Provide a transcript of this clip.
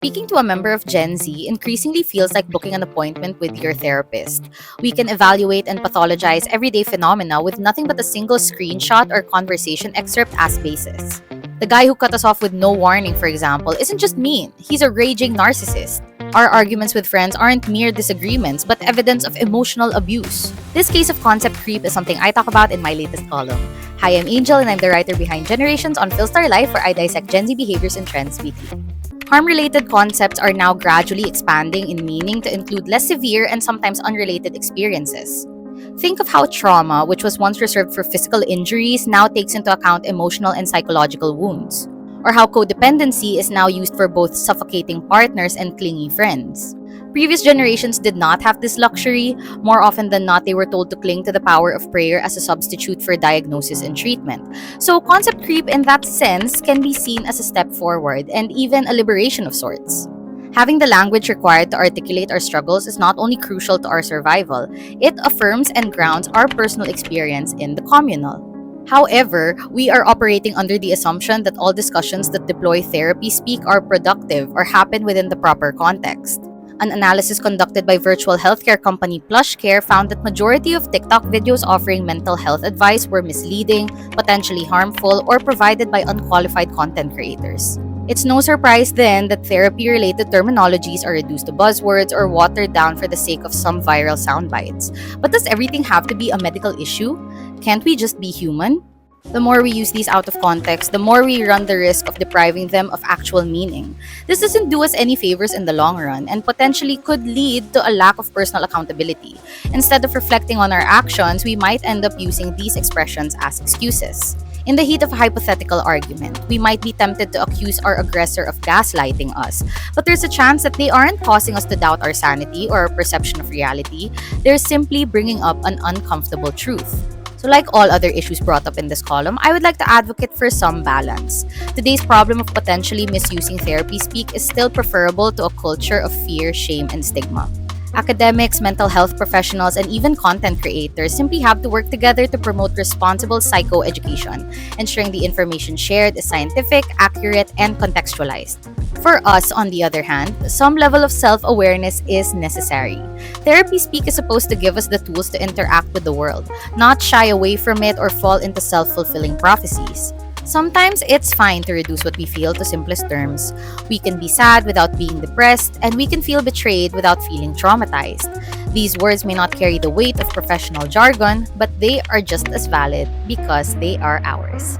Speaking to a member of Gen Z increasingly feels like booking an appointment with your therapist. We can evaluate and pathologize everyday phenomena with nothing but a single screenshot or conversation excerpt as basis. The guy who cut us off with no warning, for example, isn't just mean, he's a raging narcissist. Our arguments with friends aren't mere disagreements, but evidence of emotional abuse. This case of concept creep is something I talk about in my latest column. Hi, I'm Angel, and I'm the writer behind Generations on PhilSTAR Life, where I dissect Gen Z behaviors and trends weekly. Harm-related concepts are now gradually expanding in meaning to include less severe and sometimes unrelated experiences. Think of how trauma, which was once reserved for physical injuries, now takes into account emotional and psychological wounds. Or how codependency is now used for both suffocating partners and clingy friends. Previous generations did not have this luxury. More often than not, they were told to cling to the power of prayer as a substitute for diagnosis and treatment. So, concept creep in that sense can be seen as a step forward and even a liberation of sorts. Having the language required to articulate our struggles is not only crucial to our survival, it affirms and grounds our personal experience in the communal. However, we are operating under the assumption that all discussions that deploy therapy speak are productive or happen within the proper context. An analysis conducted by virtual healthcare company PlushCare found that majority of TikTok videos offering mental health advice were misleading, potentially harmful, or provided by unqualified content creators. It's no surprise then that therapy-related terminologies are reduced to buzzwords or watered down for the sake of some viral soundbites. But does everything have to be a medical issue? Can't we just be human? The more we use these out of context, the more we run the risk of depriving them of actual meaning. This doesn't do us any favors in the long run and potentially could lead to a lack of personal accountability. Instead of reflecting on our actions, we might end up using these expressions as excuses. In the heat of a hypothetical argument, we might be tempted to accuse our aggressor of gaslighting us, but there's a chance that they aren't causing us to doubt our sanity or our perception of reality. They're simply bringing up an uncomfortable truth. So like all other issues brought up in this column, I would like to advocate for some balance. Today's problem of potentially misusing therapy speak is still preferable to a culture of fear, shame, and stigma. Academics, mental health professionals, and even content creators simply have to work together to promote responsible psychoeducation, ensuring the information shared is scientific, accurate, and contextualized. For us, on the other hand, some level of self-awareness is necessary. Therapy speak is supposed to give us the tools to interact with the world, not shy away from it or fall into self-fulfilling prophecies. Sometimes it's fine to reduce what we feel to simplest terms. We can be sad without being depressed, and we can feel betrayed without feeling traumatized. These words may not carry the weight of professional jargon, but they are just as valid because they are ours.